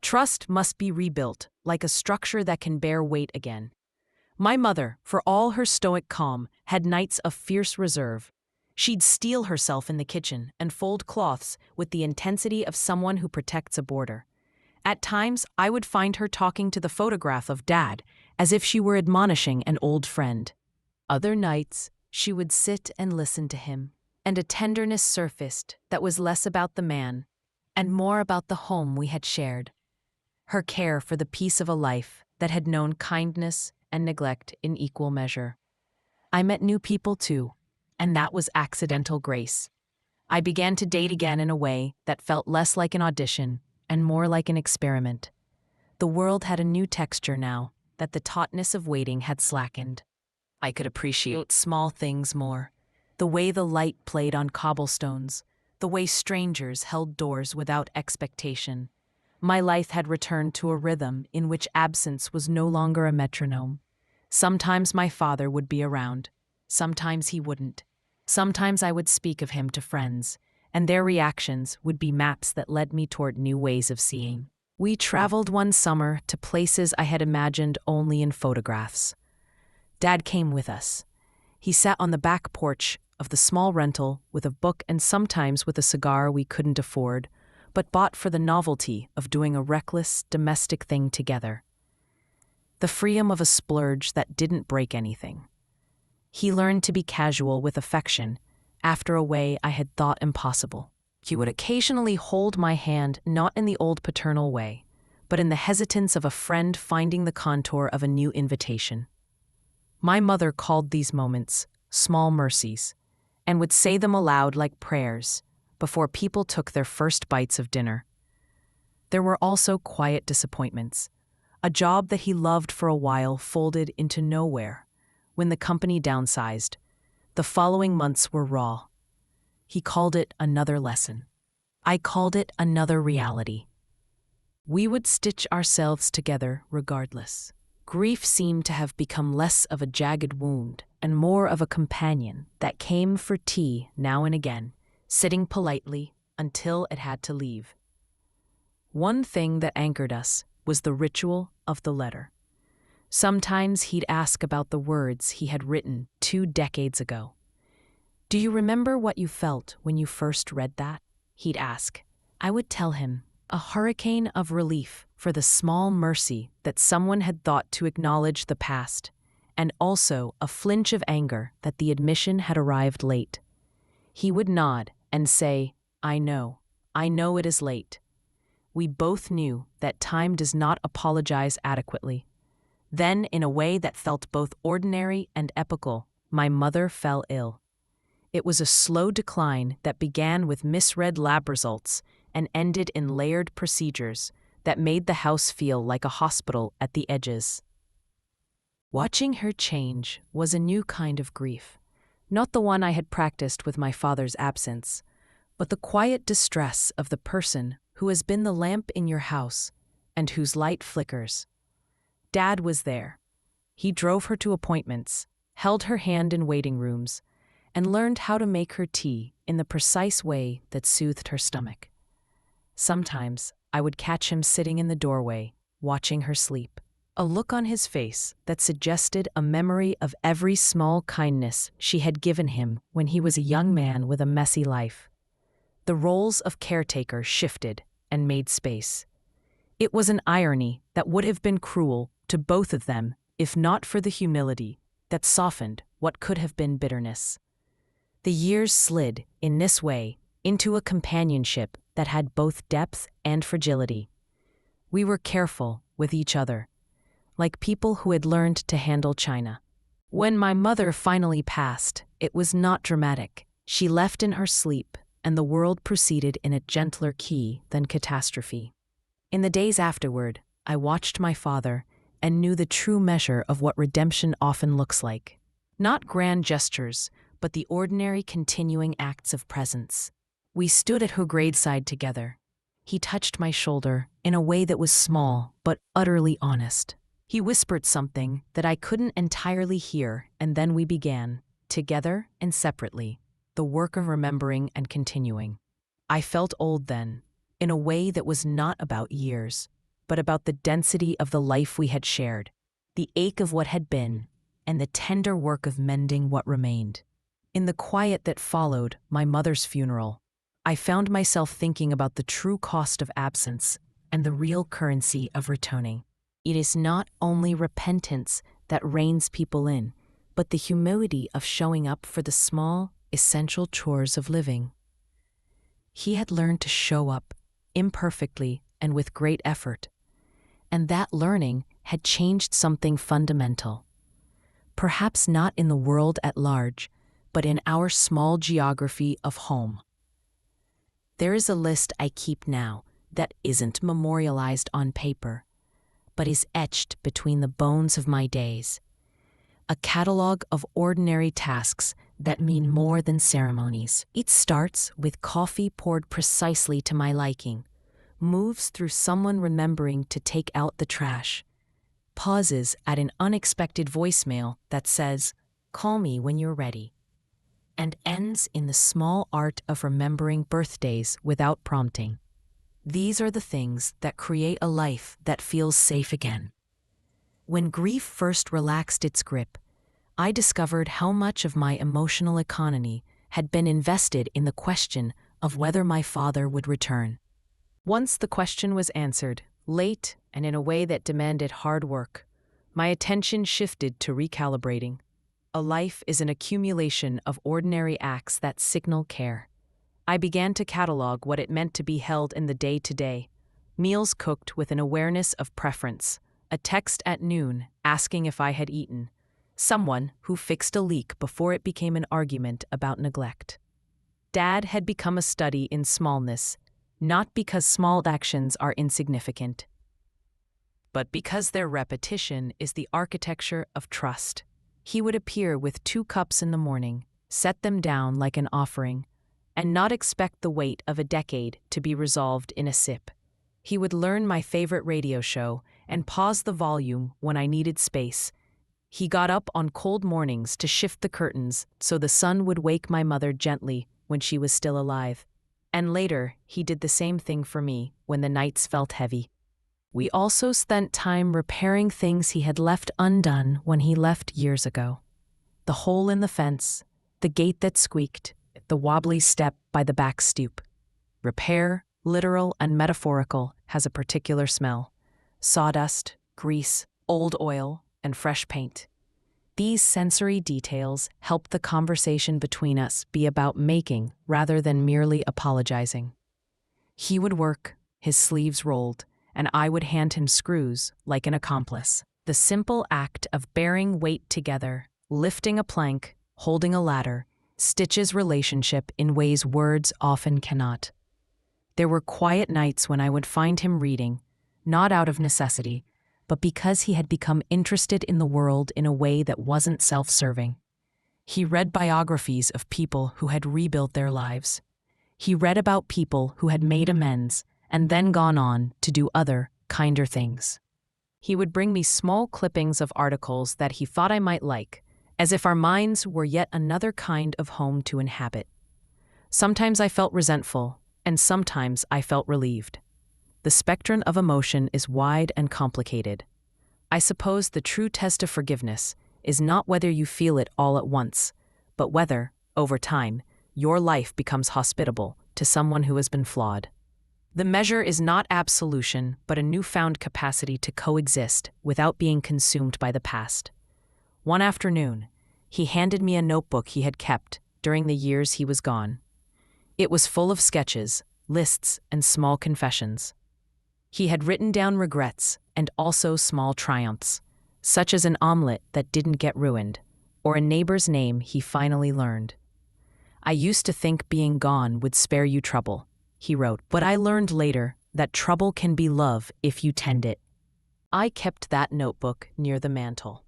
Trust must be rebuilt, like a structure that can bear weight again. My mother, for all her stoic calm, had nights of fierce reserve. She'd steel herself in the kitchen and fold cloths with the intensity of someone who protects a border. At times, I would find her talking to the photograph of Dad, as if she were admonishing an old friend. Other nights, she would sit and listen to him, and a tenderness surfaced that was less about the man and more about the home we had shared. Her care for the peace of a life that had known kindness and neglect in equal measure. I met new people too, and that was accidental grace. I began to date again in a way that felt less like an audition and more like an experiment. The world had a new texture now that the tautness of waiting had slackened. I could appreciate small things more. The way the light played on cobblestones, the way strangers held doors without expectation. My life had returned to a rhythm in which absence was no longer a metronome. Sometimes my father would be around, sometimes he wouldn't. Sometimes I would speak of him to friends, and their reactions would be maps that led me toward new ways of seeing. We traveled one summer to places I had imagined only in photographs. Dad came with us. He sat on the back porch of the small rental with a book and sometimes with a cigar we couldn't afford, but bought for the novelty of doing a reckless, domestic thing together. The freedom of a splurge that didn't break anything. He learned to be casual with affection, after a way I had thought impossible. He would occasionally hold my hand not in the old paternal way, but in the hesitance of a friend finding the contour of a new invitation. My mother called these moments small mercies, and would say them aloud like prayers before people took their first bites of dinner. There were also quiet disappointments. A job that he loved for a while folded into nowhere when the company downsized. The following months were raw. He called it another lesson. I called it another reality. We would stitch ourselves together regardless. Grief seemed to have become less of a jagged wound and more of a companion that came for tea now and again, sitting politely until it had to leave. One thing that anchored us was the ritual of the letter. Sometimes he'd ask about the words he had written 2 decades ago. "Do you remember what you felt when you first read that?" he'd ask. I would tell him, a hurricane of relief for the small mercy that someone had thought to acknowledge the past, and also a flinch of anger that the admission had arrived late. He would nod and say, I know it is late." We both knew that time does not apologize adequately. Then, in a way that felt both ordinary and epical, my mother fell ill. It was a slow decline that began with misread lab results and ended in layered procedures that made the house feel like a hospital at the edges. Watching her change was a new kind of grief, not the one I had practiced with my father's absence, but the quiet distress of the person who has been the lamp in your house and whose light flickers. Dad was there. He drove her to appointments, held her hand in waiting rooms, and learned how to make her tea in the precise way that soothed her stomach. Sometimes I would catch him sitting in the doorway, watching her sleep, a look on his face that suggested a memory of every small kindness she had given him when he was a young man with a messy life. The roles of caretaker shifted and made space. It was an irony that would have been cruel to both of them if not for the humility that softened what could have been bitterness. The years slid, in this way, into a companionship that had both depth and fragility. We were careful with each other, like people who had learned to handle china. When my mother finally passed, it was not dramatic. She left in her sleep, and the world proceeded in a gentler key than catastrophe. In the days afterward, I watched my father and knew the true measure of what redemption often looks like. Not grand gestures, but the ordinary continuing acts of presence. We stood at her graveside together. He touched my shoulder in a way that was small but utterly honest. He whispered something that I couldn't entirely hear, and then we began, together and separately, the work of remembering and continuing. I felt old then, in a way that was not about years, but about the density of the life we had shared, the ache of what had been, and the tender work of mending what remained. In the quiet that followed my mother's funeral, I found myself thinking about the true cost of absence and the real currency of returning. It is not only repentance that reins people in, but the humility of showing up for the small, essential chores of living. He had learned to show up imperfectly and with great effort, and that learning had changed something fundamental. Perhaps not in the world at large, but in our small geography of home. There is a list I keep now that isn't memorialized on paper, but is etched between the bones of my days. A catalog of ordinary tasks that mean more than ceremonies. It starts with coffee poured precisely to my liking, moves through someone remembering to take out the trash, pauses at an unexpected voicemail that says, "Call me when you're ready," and ends in the small art of remembering birthdays without prompting. These are the things that create a life that feels safe again. When grief first relaxed its grip, I discovered how much of my emotional economy had been invested in the question of whether my father would return. Once the question was answered, late and in a way that demanded hard work, my attention shifted to recalibrating. A life is an accumulation of ordinary acts that signal care. I began to catalog what it meant to be held in the day-to-day. Meals cooked with an awareness of preference, a text at noon asking if I had eaten, someone who fixed a leak before it became an argument about neglect. Dad had become a study in smallness, not because small actions are insignificant, but because their repetition is the architecture of trust. He would appear with 2 cups in the morning, set them down like an offering, and not expect the weight of a decade to be resolved in a sip. He would learn my favorite radio show and pause the volume when I needed space. He got up on cold mornings to shift the curtains so the sun would wake my mother gently when she was still alive. And later, he did the same thing for me when the nights felt heavy. We also spent time repairing things he had left undone when he left years ago. The hole in the fence, the gate that squeaked, the wobbly step by the back stoop. Repair, literal and metaphorical, has a particular smell. Sawdust, grease, old oil, and fresh paint. These sensory details help the conversation between us be about making rather than merely apologizing. He would work, his sleeves rolled, and I would hand him screws like an accomplice. The simple act of bearing weight together, lifting a plank, holding a ladder, stitches relationship in ways words often cannot. There were quiet nights when I would find him reading, not out of necessity, but because he had become interested in the world in a way that wasn't self-serving. He read biographies of people who had rebuilt their lives. He read about people who had made amends and then gone on to do other, kinder things. He would bring me small clippings of articles that he thought I might like, as if our minds were yet another kind of home to inhabit. Sometimes I felt resentful, and sometimes I felt relieved. The spectrum of emotion is wide and complicated. I suppose the true test of forgiveness is not whether you feel it all at once, but whether, over time, your life becomes hospitable to someone who has been flawed. The measure is not absolution, but a newfound capacity to coexist without being consumed by the past. One afternoon, he handed me a notebook he had kept during the years he was gone. It was full of sketches, lists, and small confessions. He had written down regrets and also small triumphs, such as an omelet that didn't get ruined, or a neighbor's name he finally learned. "I used to think being gone would spare you trouble," he wrote, "but I learned later that trouble can be love if you tend it." I kept that notebook near the mantel.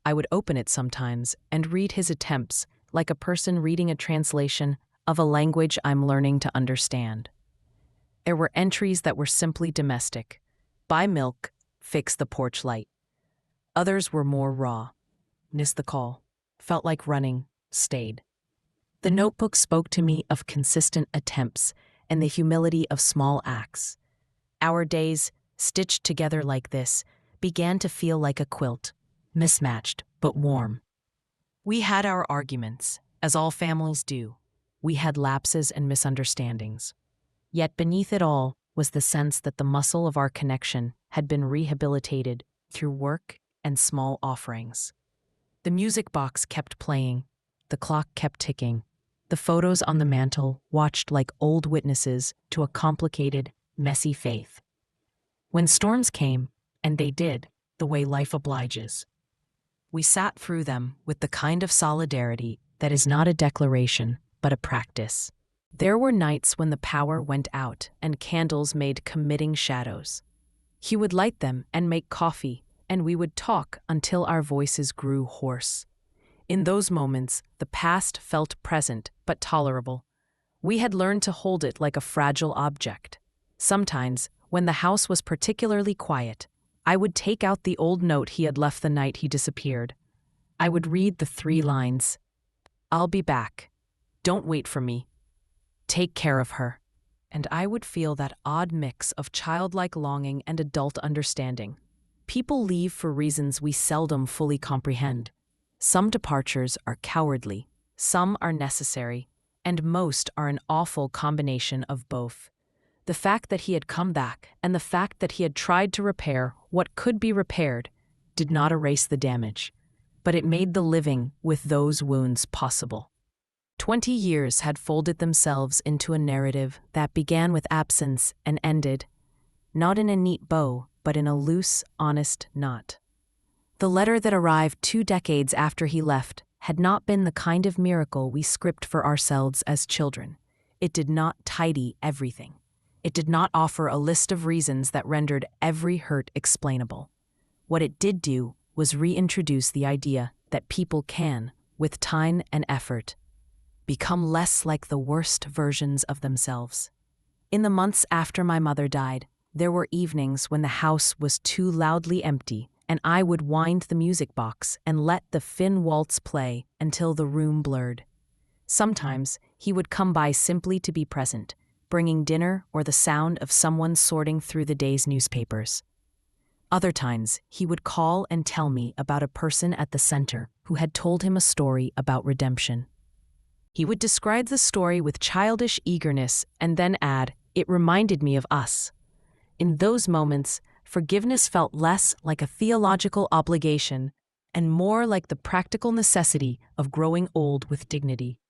I would open it sometimes and read his attempts like a person reading a translation of a language I'm learning to understand. There were entries that were simply domestic. Buy milk, fix the porch light. Others were more raw. Missed the call. Felt like running. Stayed. The notebook spoke to me of consistent attempts and the humility of small acts. Our days stitched together like this, began to feel like a quilt, mismatched but warm. We had our arguments, as all families do. We had lapses and misunderstandings. Yet beneath it all was the sense that the muscle of our connection had been rehabilitated through work and small offerings. The music box kept playing, the clock kept ticking, the photos on the mantel watched like old witnesses to a complicated, messy faith. When storms came, and they did, the way life obliges, we sat through them with the kind of solidarity that is not a declaration, but a practice. There were nights when the power went out and candles made committing shadows. He would light them and make coffee, and we would talk until our voices grew hoarse. In those moments, the past felt present but tolerable. We had learned to hold it like a fragile object. Sometimes, when the house was particularly quiet, I would take out the old note he had left the night he disappeared. I would read the 3 lines. "I'll be back. Don't wait for me. Take care of her." And I would feel that odd mix of childlike longing and adult understanding. People leave for reasons we seldom fully comprehend. Some departures are cowardly, some are necessary, and most are an awful combination of both. The fact that he had come back and the fact that he had tried to repair what could be repaired did not erase the damage, but it made the living with those wounds possible. 20 years had folded themselves into a narrative that began with absence and ended, not in a neat bow, but in a loose, honest knot. The letter that arrived 2 decades after he left had not been the kind of miracle we script for ourselves as children. It did not tidy everything. It did not offer a list of reasons that rendered every hurt explainable. What it did do was reintroduce the idea that people can, with time and effort, become less like the worst versions of themselves. In the months after my mother died, there were evenings when the house was too loudly empty, and I would wind the music box and let the Finn waltz play until the room blurred. Sometimes he would come by simply to be present, bringing dinner or the sound of someone sorting through the day's newspapers. Other times, he would call and tell me about a person at the center who had told him a story about redemption. He would describe the story with childish eagerness and then add, "It reminded me of us." In those moments, forgiveness felt less like a theological obligation and more like the practical necessity of growing old with dignity.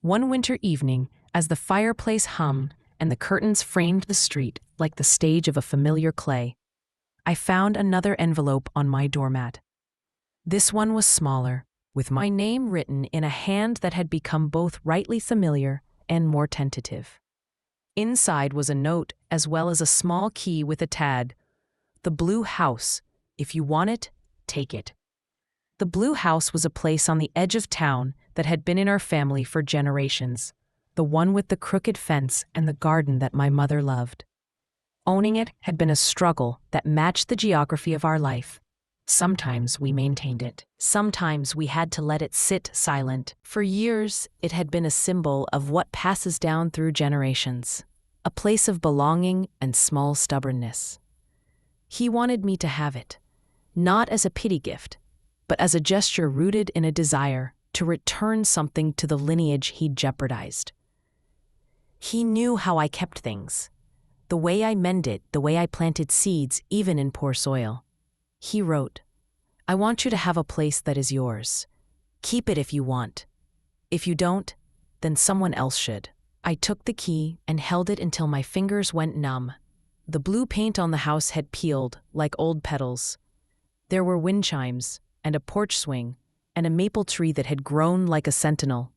One winter evening, as the fireplace hummed and the curtains framed the street like the stage of a familiar play, I found another envelope on my doormat. This one was smaller, with my name written in a hand that had become both rightly familiar and more tentative. Inside was a note as well as a small key with a tag, "The Blue House. If you want it, take it." The Blue House was a place on the edge of town that had been in our family for generations, the one with the crooked fence and the garden that my mother loved. Owning it had been a struggle that matched the geography of our life. Sometimes we maintained it. Sometimes we had to let it sit silent. For years, it had been a symbol of what passes down through generations, a place of belonging and small stubbornness. He wanted me to have it, not as a pity gift, but as a gesture rooted in a desire to return something to the lineage he'd jeopardized. He knew how I kept things, the way I mended, the way I planted seeds, even in poor soil. He wrote, "I want you to have a place that is yours. Keep it if you want. If you don't, then someone else should." I took the key and held it until my fingers went numb. The blue paint on the house had peeled like old petals. There were wind chimes and a porch swing and a maple tree that had grown like a sentinel.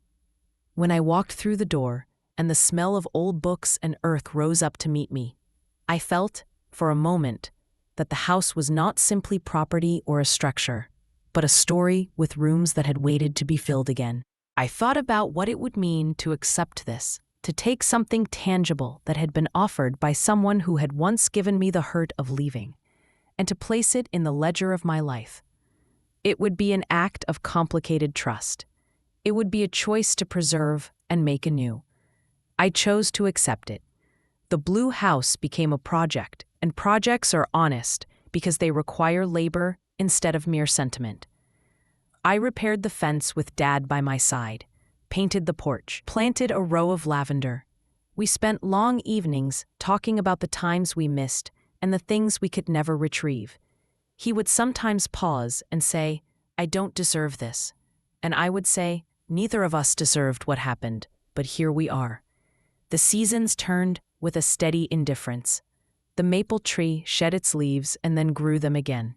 When I walked through the door and the smell of old books and earth rose up to meet me, I felt, for a moment, that the house was not simply property or a structure, but a story with rooms that had waited to be filled again. I thought about what it would mean to accept this, to take something tangible that had been offered by someone who had once given me the hurt of leaving, and to place it in the ledger of my life. It would be an act of complicated trust. It would be a choice to preserve and make anew. I chose to accept it. The Blue House became a project, and projects are honest because they require labor instead of mere sentiment. I repaired the fence with Dad by my side, painted the porch, planted a row of lavender. We spent long evenings talking about the times we missed and the things we could never retrieve. He would sometimes pause and say, "I don't deserve this." And I would say, "Neither of us deserved what happened, but here we are." The seasons turned with a steady indifference. The maple tree shed its leaves and then grew them again.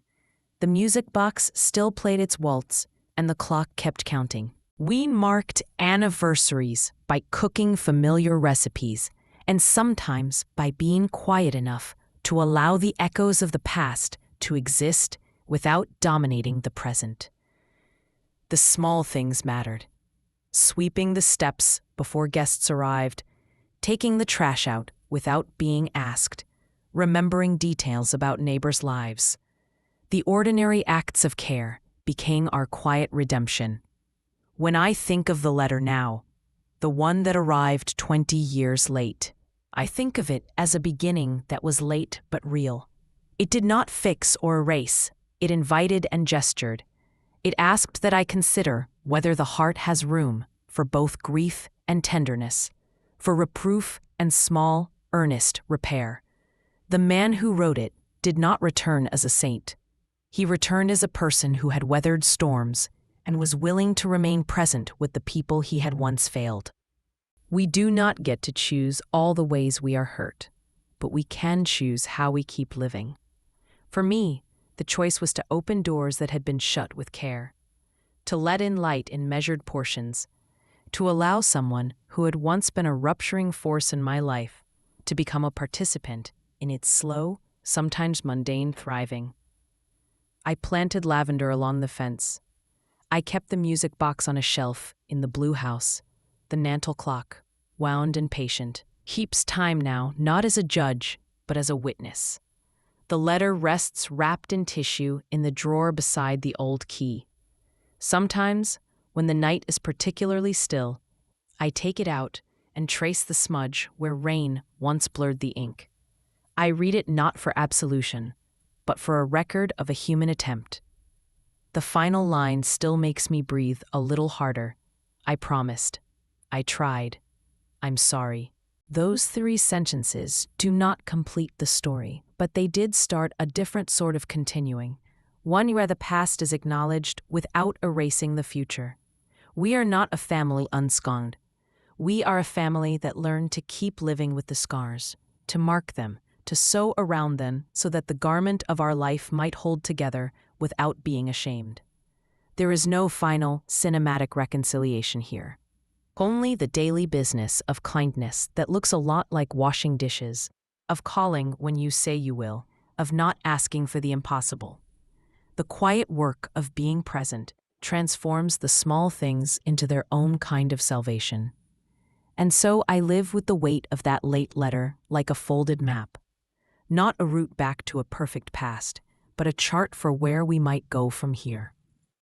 The music box still played its waltz, and the clock kept counting. We marked anniversaries by cooking familiar recipes, and sometimes by being quiet enough to allow the echoes of the past to exist without dominating the present. The small things mattered. Sweeping the steps before guests arrived, taking the trash out without being asked, remembering details about neighbors' lives. The ordinary acts of care became our quiet redemption. When I think of the letter now, the one that arrived 20 years late, I think of it as a beginning that was late but real. It did not fix or erase, it invited and gestured. It asked that I consider whether the heart has room for both grief and tenderness, for reproof and small, earnest repair. The man who wrote it did not return as a saint. He returned as a person who had weathered storms and was willing to remain present with the people he had once failed. We do not get to choose all the ways we are hurt, but we can choose how we keep living. For me, the choice was to open doors that had been shut with care, to let in light in measured portions, to allow someone who had once been a rupturing force in my life to become a participant in its slow, sometimes mundane thriving. I planted lavender along the fence. I kept the music box on a shelf in the blue house. The Nantel clock, wound and patient, keeps time now not as a judge, but as a witness. The letter rests wrapped in tissue in the drawer beside the old key. Sometimes, when the night is particularly still, I take it out and trace the smudge where rain once blurred the ink. I read it not for absolution, but for a record of a human attempt. The final line still makes me breathe a little harder. I promised. I tried. I'm sorry. Those 3 sentences do not complete the story, but they did start a different sort of continuing, one where the past is acknowledged without erasing the future. We are not a family unscarred. We are a family that learned to keep living with the scars, to mark them, to sew around them so that the garment of our life might hold together without being ashamed. There is no final, cinematic reconciliation here. Only the daily business of kindness that looks a lot like washing dishes, of calling when you say you will, of not asking for the impossible. The quiet work of being present transforms the small things into their own kind of salvation. And so I live with the weight of that late letter like a folded map. Not a route back to a perfect past, but a chart for where we might go from here.